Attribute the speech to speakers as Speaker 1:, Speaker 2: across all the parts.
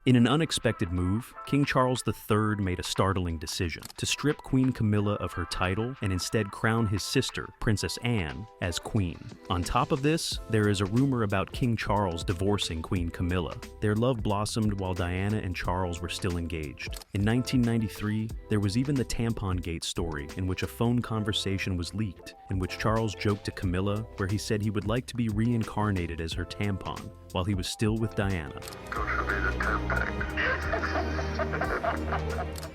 Speaker 1: In an unexpected move, King Charles III made a startling decision to strip Queen Camilla of her title and instead crown his sister, Princess Anne, as queen. On top of this, there is a rumor about King Charles divorcing Queen Camilla. Their love blossomed while Diana and Charles were still engaged. In 1993, there was even the tampon-gate story in which a phone conversation was leaked, in which Charles joked to Camilla where he said he would like to be reincarnated as her tampon while he was still with Diana.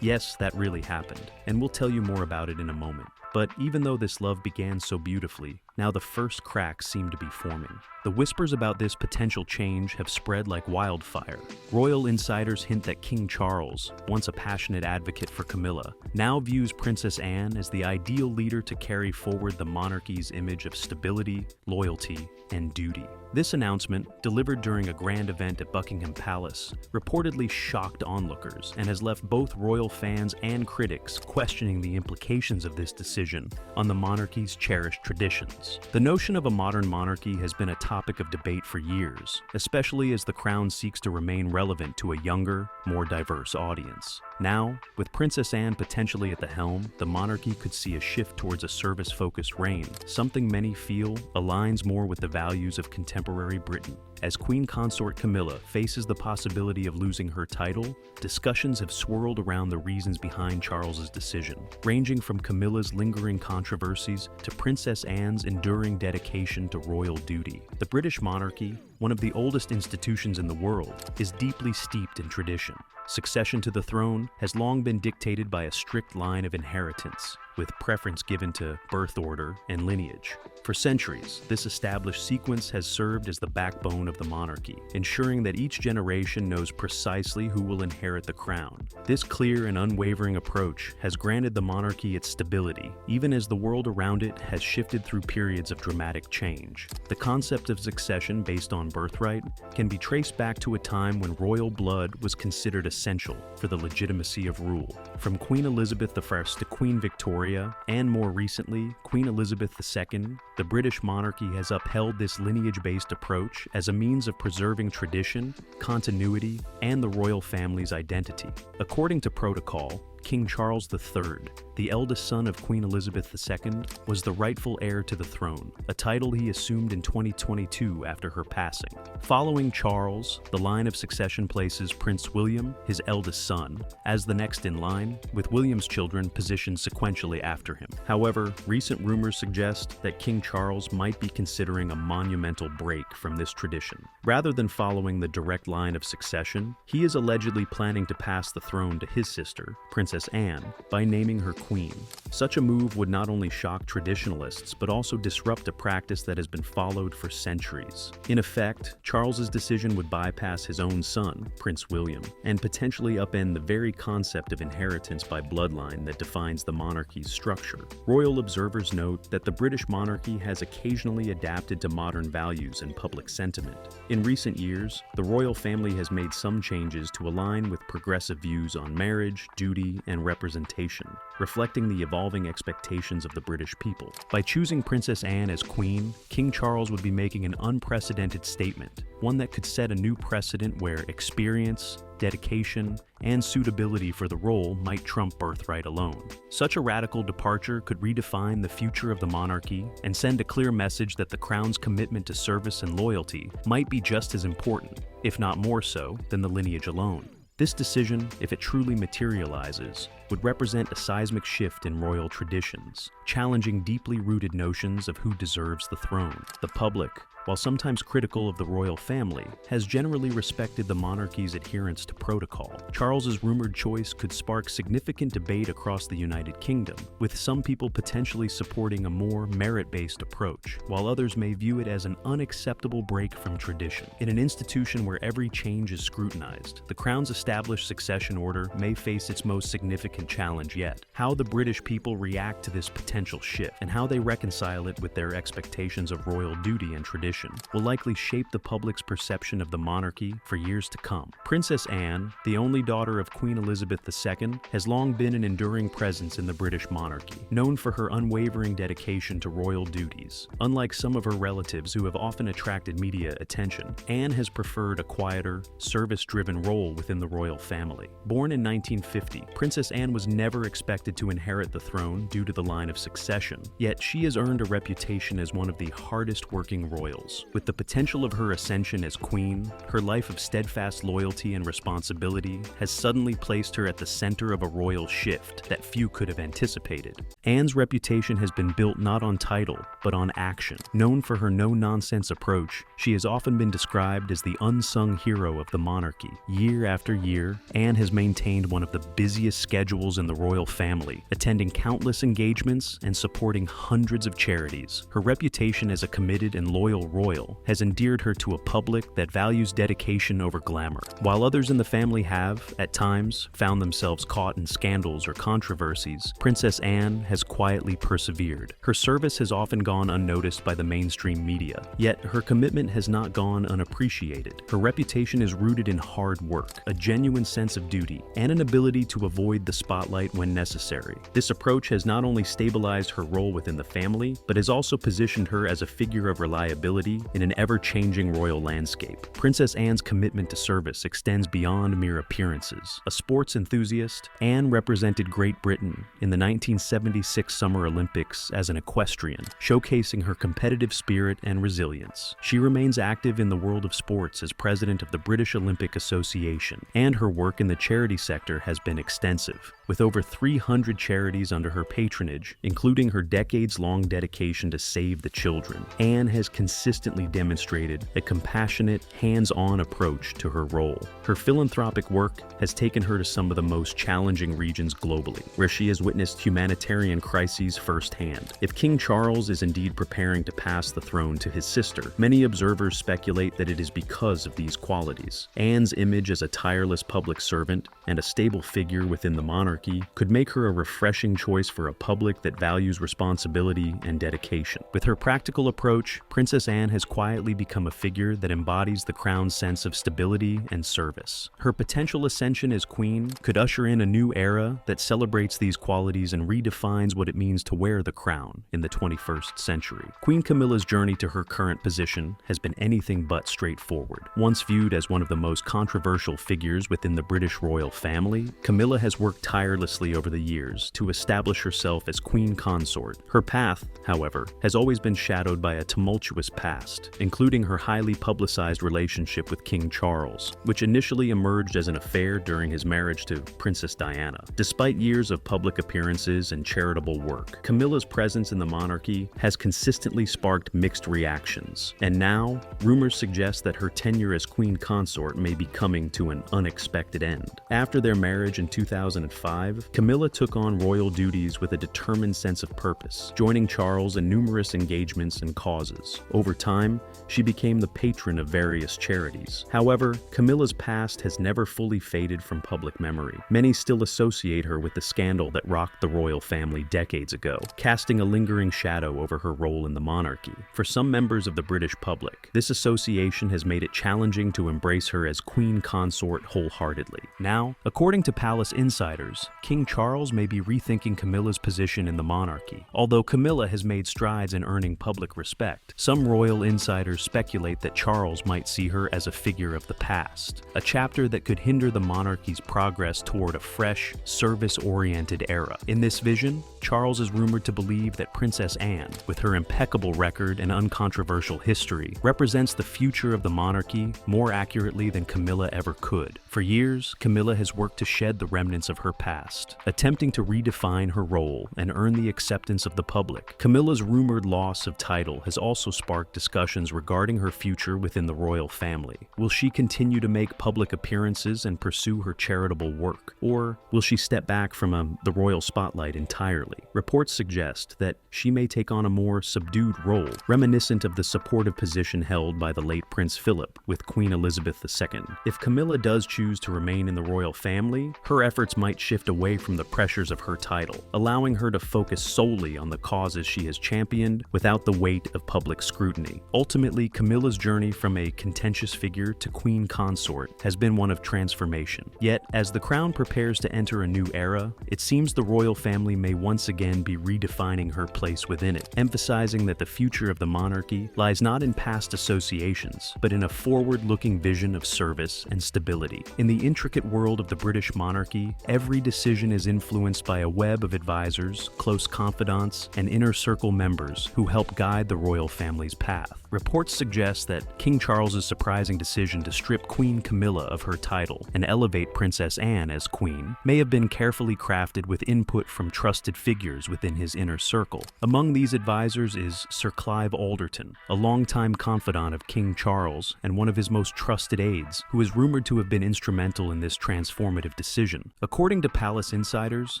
Speaker 1: Yes, that really happened, and we'll tell you more about it in a moment. But even though this love began so beautifully, now the first cracks seem to be forming. The whispers about this potential change have spread like wildfire. Royal insiders hint that King Charles, once a passionate advocate for Camilla, now views Princess Anne as the ideal leader to carry forward the monarchy's image of stability, loyalty, and duty. This announcement, delivered during a grand event at Buckingham Palace, reportedly shocked onlookers and has left both royal fans and critics questioning the implications of this decision on the monarchy's cherished traditions. The notion of a modern monarchy has been a topic of debate for years, especially as the crown seeks to remain relevant to a younger, more diverse audience. Now, with Princess Anne potentially at the helm, the monarchy could see a shift towards a service-focused reign, something many feel aligns more with the values of contemporary Britain. As Queen Consort Camilla faces the possibility of losing her title, discussions have swirled around the reasons behind Charles's decision, ranging from Camilla's lingering controversies to Princess Anne's enduring dedication to royal duty. The British monarchy, one of the oldest institutions in the world, is deeply steeped in tradition. Succession to the throne has long been dictated by a strict line of inheritance, with preference given to birth order and lineage. For centuries, this established sequence has served as the backbone of the monarchy, ensuring that each generation knows precisely who will inherit the crown. This clear and unwavering approach has granted the monarchy its stability, even as the world around it has shifted through periods of dramatic change. The concept of succession based on birthright can be traced back to a time when royal blood was considered essential for the legitimacy of rule. From Queen Elizabeth I to Queen Victoria, and more recently, Queen Elizabeth II, the British monarchy has upheld this lineage-based approach as a means of preserving tradition, continuity, and the royal family's identity. According to protocol, King Charles III, the eldest son of Queen Elizabeth II, was the rightful heir to the throne, a title he assumed in 2022 after her passing. Following Charles, the line of succession places Prince William, his eldest son, as the next in line, with William's children positioned sequentially after him. However, recent rumors suggest that King Charles might be considering a monumental break from this tradition. Rather than following the direct line of succession, he is allegedly planning to pass the throne to his sister, Princess Anne, by naming her queen. Such a move would not only shock traditionalists, but also disrupt a practice that has been followed for centuries. In effect, Charles's decision would bypass his own son, Prince William, and potentially upend the very concept of inheritance by bloodline that defines the monarchy's structure. Royal observers note that the British monarchy has occasionally adapted to modern values and public sentiment. In recent years, the royal family has made some changes to align with progressive views on marriage, duty, and representation, reflecting the evolving expectations of the British people. By choosing Princess Anne as queen, King Charles would be making an unprecedented statement, one that could set a new precedent where experience, dedication, and suitability for the role might trump birthright alone. Such a radical departure could redefine the future of the monarchy and send a clear message that the crown's commitment to service and loyalty might be just as important, if not more so, than the lineage alone. This decision, if it truly materializes, would represent a seismic shift in royal traditions, challenging deeply rooted notions of who deserves the throne. The public, while sometimes critical of the royal family, has generally respected the monarchy's adherence to protocol. Charles's rumored choice could spark significant debate across the United Kingdom, with some people potentially supporting a more merit-based approach, while others may view it as an unacceptable break from tradition. In an institution where every change is scrutinized, the Crown's established succession order may face its most significant challenge yet: how the British people react to this potential shift, and how they reconcile it with their expectations of royal duty and tradition. position will likely shape the public's perception of the monarchy for years to come. Princess Anne, the only daughter of Queen Elizabeth II, has long been an enduring presence in the British monarchy, known for her unwavering dedication to royal duties. Unlike some of her relatives who have often attracted media attention, Anne has preferred a quieter, service-driven role within the royal family. Born in 1950, Princess Anne was never expected to inherit the throne due to the line of succession, yet she has earned a reputation as one of the hardest-working royals. With the potential of her ascension as queen, her life of steadfast loyalty and responsibility has suddenly placed her at the center of a royal shift that few could have anticipated. Anne's reputation has been built not on title, but on action. Known for her no-nonsense approach, she has often been described as the unsung hero of the monarchy. Year after year, Anne has maintained one of the busiest schedules in the royal family, attending countless engagements and supporting hundreds of charities. Her reputation as a committed and loyal royal has endeared her to a public that values dedication over glamour. While others in the family have, at times, found themselves caught in scandals or controversies, Princess Anne has quietly persevered. Her service has often gone unnoticed by the mainstream media, yet her commitment has not gone unappreciated. Her reputation is rooted in hard work, a genuine sense of duty, and an ability to avoid the spotlight when necessary. This approach has not only stabilized her role within the family, but has also positioned her as a figure of reliability in an ever-changing royal landscape. Princess Anne's commitment to service extends beyond mere appearances. A sports enthusiast, Anne represented Great Britain in the 1976 Summer Olympics as an equestrian, showcasing her competitive spirit and resilience. She remains active in the world of sports as president of the British Olympic Association, and her work in the charity sector has been extensive. With over 300 charities under her patronage, including her decades-long dedication to save the children, Anne has consistently demonstrated a compassionate, hands-on approach to her role. Her philanthropic work has taken her to some of the most challenging regions globally, where she has witnessed humanitarian crises firsthand. If King Charles is indeed preparing to pass the throne to his sister, many observers speculate that it is because of these qualities. Anne's image as a tireless public servant and a stable figure within the monarchy could make her a refreshing choice for a public that values responsibility and dedication. With her practical approach, Princess Anne has quietly become a figure that embodies the crown's sense of stability and service. Her potential ascension as queen could usher in a new era that celebrates these qualities and redefines what it means to wear the crown in the 21st century. Queen Camilla's journey to her current position has been anything but straightforward. Once viewed as one of the most controversial figures within the British royal family, Camilla has worked tirelessly over the years to establish herself as queen consort. Her path, however, has always been shadowed by a tumultuous past, including her highly publicized relationship with King Charles, which initially emerged as an affair during his marriage to Princess Diana. Despite years of public appearances and charitable work, Camilla's presence in the monarchy has consistently sparked mixed reactions, and now rumors suggest that her tenure as queen consort may be coming to an unexpected end. After their marriage in 2005, Camilla took on royal duties with a determined sense of purpose, joining Charles in numerous engagements and causes. Over time, she became the patron of various charities. However, Camilla's past has never fully faded from public memory. Many still associate her with the scandal that rocked the royal family decades ago, casting a lingering shadow over her role in the monarchy. For some members of the British public, this association has made it challenging to embrace her as queen consort wholeheartedly. Now, according to palace insiders, King Charles may be rethinking Camilla's position in the monarchy. Although Camilla has made strides in earning public respect, some royal insiders speculate that Charles might see her as a figure of the past, a chapter that could hinder the monarchy's progress toward a fresh, service-oriented era. In this vision, Charles is rumored to believe that Princess Anne, with her impeccable record and uncontroversial history, represents the future of the monarchy more accurately than Camilla ever could. For years, Camilla has worked to shed the remnants of her past, attempting to redefine her role and earn the acceptance of the public. Camilla's rumored loss of title has also sparked discussions regarding her future within the royal family. Will she continue to make public appearances and pursue her charitable work, or will she step back from the royal spotlight entirely? Reports suggest that she may take on a more subdued role, reminiscent of the supportive position held by the late Prince Philip with Queen Elizabeth II. If Camilla does choose to remain in the royal family, her efforts might shift away from the pressures of her title, allowing her to focus solely on the causes she has championed without the weight of public scrutiny. destiny. Ultimately, Camilla's journey from a contentious figure to queen consort has been one of transformation. Yet, as the crown prepares to enter a new era, it seems the royal family may once again be redefining her place within it, emphasizing that the future of the monarchy lies not in past associations, but in a forward-looking vision of service and stability. In the intricate world of the British monarchy, every decision is influenced by a web of advisors, close confidants, and inner circle members who help guide the royal family's path. Reports suggest that King Charles's surprising decision to strip Queen Camilla of her title and elevate Princess Anne as queen may have been carefully crafted with input from trusted figures within his inner circle. Among these advisors is Sir Clive Alderton, a longtime confidant of King Charles and one of his most trusted aides, who is rumored to have been instrumental in this transformative decision. According to palace insiders,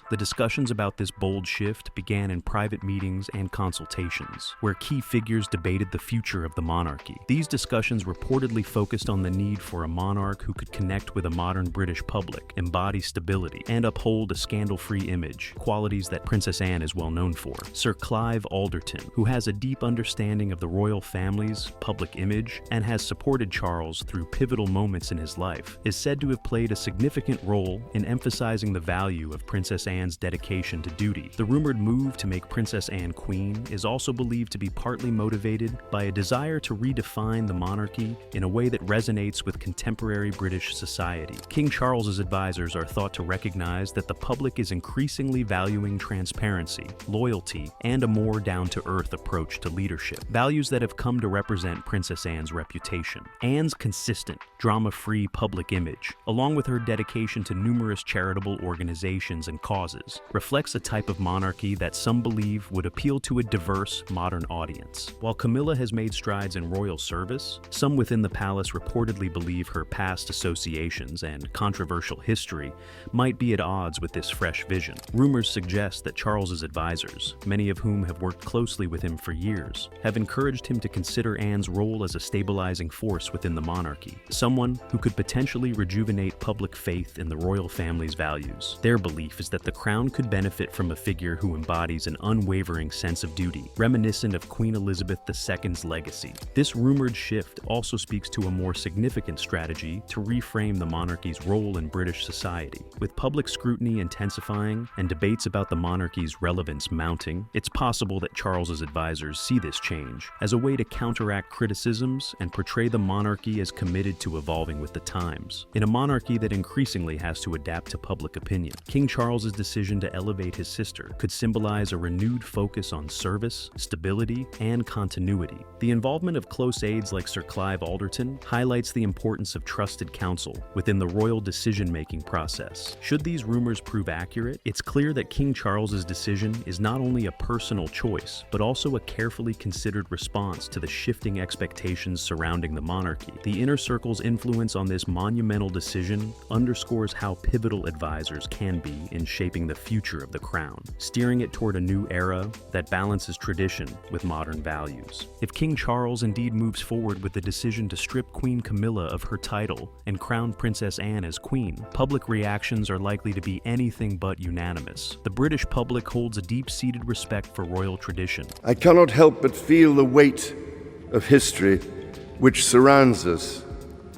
Speaker 1: the discussions about this bold shift began in private meetings and consultations, where key figures debated the future of the monarchy. These discussions reportedly focused on the need for a monarch who could connect with a modern British public, embody stability, and uphold a scandal-free image, qualities that Princess Anne is well known for. Sir Clive Alderton, who has a deep understanding of the royal family's public image and has supported Charles through pivotal moments in his life, is said to have played a significant role in emphasizing the value of Princess Anne's dedication to duty. The rumored move to make Princess Anne queen is also believed to be partly motivated by a desire to redefine the monarchy in a way that resonates with contemporary British society. King Charles's advisors are thought to recognize that the public is increasingly valuing transparency, loyalty, and a more down-to-earth approach to leadership, values that have come to represent Princess Anne's reputation. Anne's consistent, drama-free public image, along with her dedication to numerous charitable organizations and causes, reflects a type of monarchy that some believe would appeal to a diverse, modern audience. While Camilla has made strides in royal service, some within the palace reportedly believe her past associations and controversial history might be at odds with this fresh vision. Rumors suggest that Charles's advisors, many of whom have worked closely with him for years, have encouraged him to consider Anne's role as a stabilizing force within the monarchy, someone who could potentially rejuvenate public faith in the royal family's values. Their belief is that the crown could benefit from a figure who embodies an unwavering sense of duty, reminiscent of Queen Elizabeth II's legacy. This rumored shift also speaks to a more significant strategy to reframe the monarchy's role in British society. With public scrutiny intensifying and debates about the monarchy's relevance mounting, it's possible that Charles's advisors see this change as a way to counteract criticisms and portray the monarchy as committed to evolving with the times. In a monarchy that increasingly has to adapt to public opinion, King Charles's decision to elevate his sister could symbolize a renewed focus on service, stability, and continuity. The involvement of close aides like Sir Clive Alderton highlights the importance of trusted counsel within the royal decision-making process. Should these rumors prove accurate, it's clear that King Charles's decision is not only a personal choice, but also a carefully considered response to the shifting expectations surrounding the monarchy. The inner circle's influence on this monumental decision underscores how pivotal advisors can be in shaping the future of the crown, steering it toward a new era that balances tradition with modern values. If King Charles indeed moves forward with the decision to strip Queen Camilla of her title and crown Princess Anne as queen, public reactions are likely to be anything but unanimous. The British public holds a deep-seated respect for royal tradition.
Speaker 2: I cannot help but feel the weight of history which surrounds us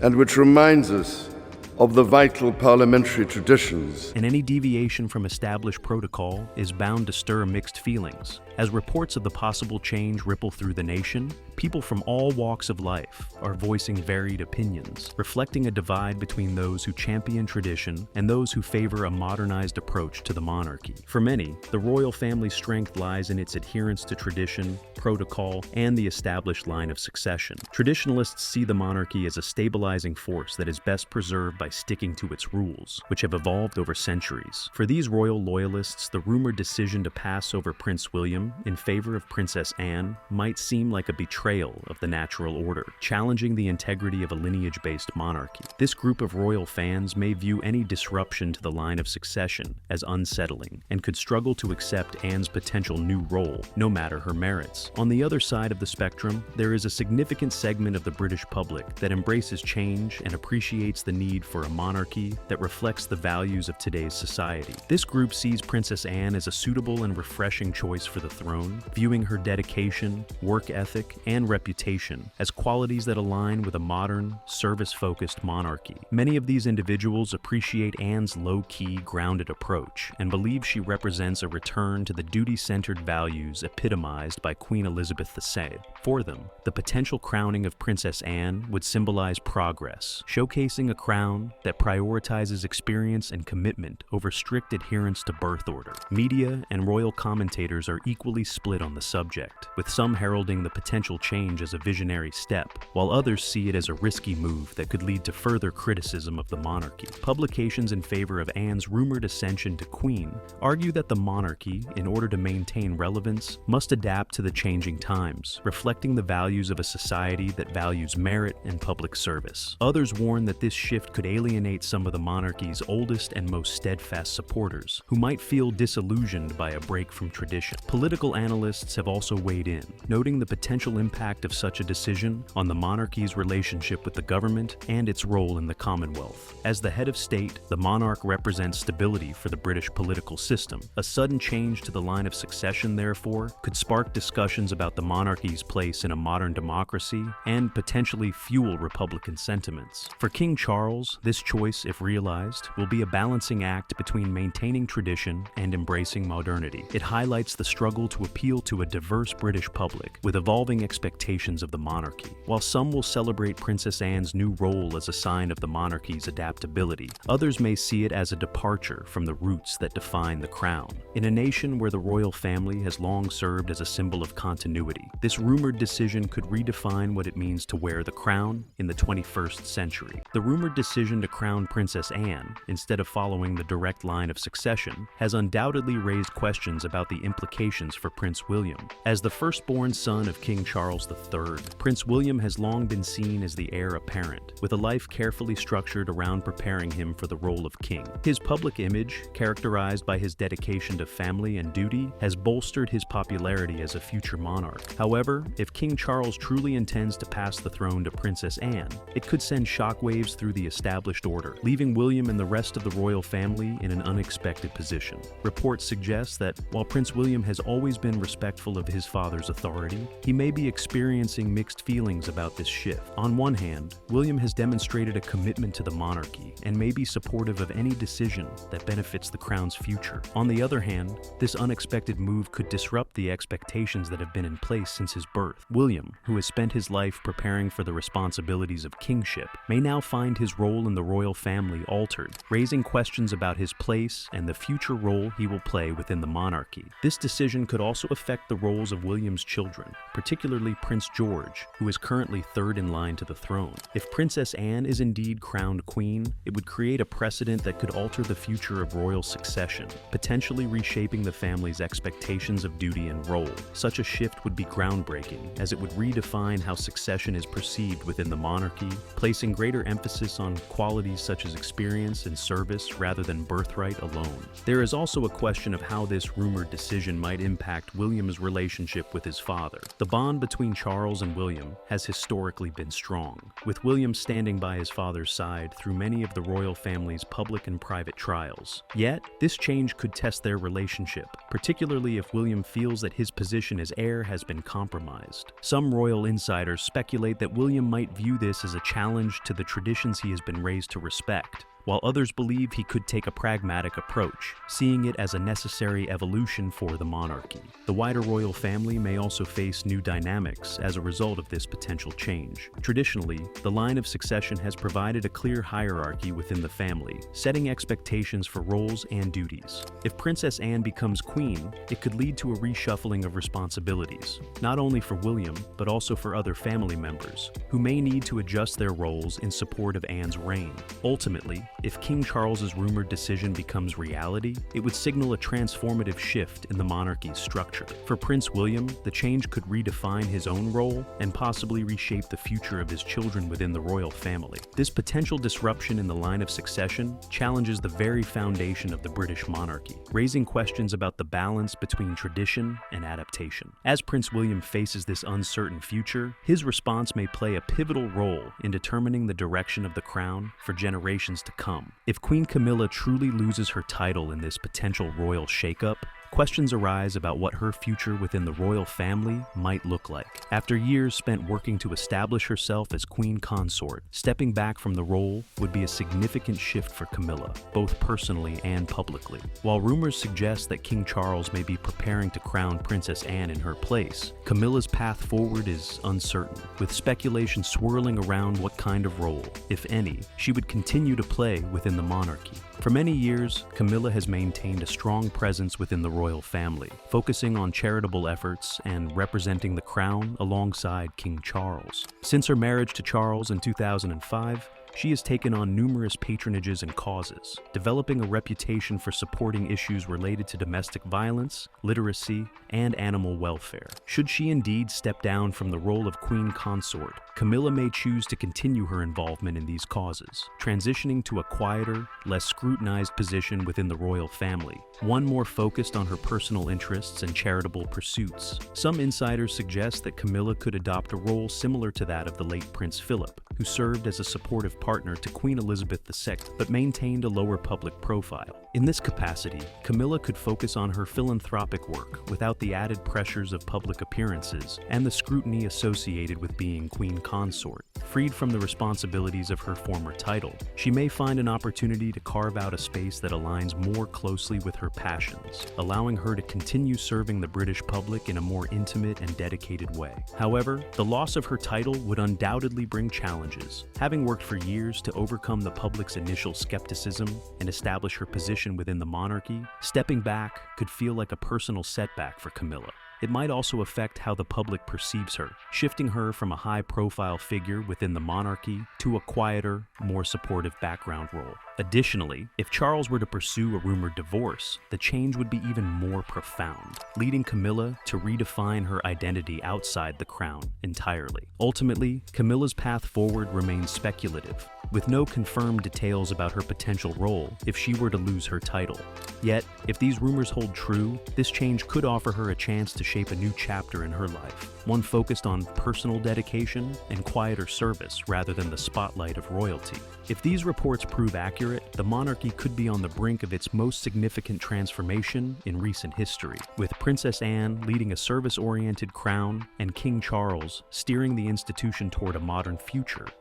Speaker 2: and which reminds us of the vital parliamentary traditions.
Speaker 1: And any deviation from established protocol is bound to stir mixed feelings. As reports of the possible change ripple through the nation, people from all walks of life are voicing varied opinions, reflecting a divide between those who champion tradition and those who favor a modernized approach to the monarchy. For many, the royal family's strength lies in its adherence to tradition, protocol, and the established line of succession. Traditionalists see the monarchy as a stabilizing force that is best preserved by sticking to its rules, which have evolved over centuries. For these royal loyalists, the rumored decision to pass over Prince William in favor of Princess Anne might seem like a betrayal of the natural order, challenging the integrity of a lineage-based monarchy. This group of royal fans may view any disruption to the line of succession as unsettling and could struggle to accept Anne's potential new role, no matter her merits. On the other side of the spectrum, there is a significant segment of the British public that embraces change and appreciates the need for a monarchy that reflects the values of today's society. This group sees Princess Anne as a suitable and refreshing choice for the throne, viewing her dedication, work ethic, and and reputation as qualities that align with a modern, service-focused monarchy. Many of these individuals appreciate Anne's low-key, grounded approach and believe she represents a return to the duty-centered values epitomized by Queen Elizabeth II. For them, the potential crowning of Princess Anne would symbolize progress, showcasing a crown that prioritizes experience and commitment over strict adherence to birth order. Media and royal commentators are equally split on the subject, with some heralding the potential change as a visionary step, while others see it as a risky move that could lead to further criticism of the monarchy. Publications in favor of Anne's rumored ascension to queen argue that the monarchy, in order to maintain relevance, must adapt to the changing times, reflecting the values of a society that values merit and public service. Others warn that this shift could alienate some of the monarchy's oldest and most steadfast supporters, who might feel disillusioned by a break from tradition. Political analysts have also weighed in, noting the potential impact of such a decision on the monarchy's relationship with the government and its role in the Commonwealth. As the head of state, the monarch represents stability for the British political system. A sudden change to the line of succession, therefore, could spark discussions about the monarchy's place in a modern democracy and potentially fuel Republican sentiments. For King Charles, this choice, if realized, will be a balancing act between maintaining tradition and embracing modernity. It highlights the struggle to appeal to a diverse British public with evolving expectations of the monarchy. While some will celebrate Princess Anne's new role as a sign of the monarchy's adaptability, others may see it as a departure from the roots that define the crown. In a nation where the royal family has long served as a symbol of continuity, this rumored decision could redefine what it means to wear the crown in the 21st century. The rumored decision to crown Princess Anne, instead of following the direct line of succession, has undoubtedly raised questions about the implications for Prince William. As the firstborn son of King Charles III, Prince William has long been seen as the heir apparent, with a life carefully structured around preparing him for the role of king. His public image, characterized by his dedication to family and duty, has bolstered his popularity as a future monarch. However, if King Charles truly intends to pass the throne to Princess Anne, it could send shockwaves through the established order, leaving William and the rest of the royal family in an unexpected position. Reports suggest that while Prince William has always been respectful of his father's authority, he may be experiencing mixed feelings about this shift. On one hand, William has demonstrated a commitment to the monarchy and may be supportive of any decision that benefits the crown's future. On the other hand, this unexpected move could disrupt the expectations that have been in place since his birth. William, who has spent his life preparing for the responsibilities of kingship, may now find his role in the royal family altered, raising questions about his place and the future role he will play within the monarchy. This decision could also affect the roles of William's children, particularly Prince George, who is currently third in line to the throne. If Princess Anne is indeed crowned queen, it would create a precedent that could alter the future of royal succession, potentially reshaping the family's expectations of duty and role. Such a shift would be groundbreaking, as it would redefine how succession is perceived within the monarchy, placing greater emphasis on qualities such as experience and service rather than birthright alone. There is also a question of how this rumored decision might impact William's relationship with his father. The bond between Charles and William has historically been strong, with William standing by his father's side through many of the royal family's public and private trials. Yet, this change could test their relationship, particularly if William feels that his position as heir has been compromised. Some royal insiders speculate that William might view this as a challenge to the traditions he has been raised to respect, while others believe he could take a pragmatic approach, seeing it as a necessary evolution for the monarchy. The wider royal family may also face new dynamics as a result of this potential change. Traditionally, the line of succession has provided a clear hierarchy within the family, setting expectations for roles and duties. If Princess Anne becomes queen, it could lead to a reshuffling of responsibilities, not only for William, but also for other family members, who may need to adjust their roles in support of Anne's reign. Ultimately, if King Charles's rumored decision becomes reality, it would signal a transformative shift in the monarchy's structure. For Prince William, the change could redefine his own role and possibly reshape the future of his children within the royal family. This potential disruption in the line of succession challenges the very foundation of the British monarchy, raising questions about the balance between tradition and adaptation. As Prince William faces this uncertain future, his response may play a pivotal role in determining the direction of the crown for generations to come. If Queen Camilla truly loses her title in this potential royal shakeup, questions arise about what her future within the royal family might look like. After years spent working to establish herself as queen consort, stepping back from the role would be a significant shift for Camilla, both personally and publicly. While rumors suggest that King Charles may be preparing to crown Princess Anne in her place, Camilla's path forward is uncertain, with speculation swirling around what kind of role, if any, she would continue to play within the monarchy. For many years, Camilla has maintained a strong presence within the royal family, focusing on charitable efforts and representing the crown alongside King Charles. Since her marriage to Charles in 2005, she has taken on numerous patronages and causes, developing a reputation for supporting issues related to domestic violence, literacy, and animal welfare. Should she indeed step down from the role of queen consort, Camilla may choose to continue her involvement in these causes, transitioning to a quieter, less scrutinized position within the royal family, one more focused on her personal interests and charitable pursuits. Some insiders suggest that Camilla could adopt a role similar to that of the late Prince Philip, who served as a supportive partner to Queen Elizabeth II but maintained a lower public profile. In this capacity, Camilla could focus on her philanthropic work without the added pressures of public appearances and the scrutiny associated with being queen consort. Freed from the responsibilities of her former title, she may find an opportunity to carve out a space that aligns more closely with her passions, allowing her to continue serving the British public in a more intimate and dedicated way. However, the loss of her title would undoubtedly bring challenges. Having worked for years to overcome the public's initial skepticism and establish her position within the monarchy, stepping back could feel like a personal setback for Camilla. It might also affect how the public perceives her, shifting her from a high-profile figure within the monarchy to a quieter, more supportive background role. Additionally, if Charles were to pursue a rumored divorce, the change would be even more profound, leading Camilla to redefine her identity outside the crown entirely. Ultimately, Camilla's path forward remains speculative, with no confirmed details about her potential role if she were to lose her title. Yet, if these rumors hold true, this change could offer her a chance to shape a new chapter in her life, one focused on personal dedication and quieter service rather than the spotlight of royalty. If these reports prove accurate, the monarchy could be on the brink of its most significant transformation in recent history, with Princess Anne leading a service-oriented crown and King Charles steering the institution toward a modern future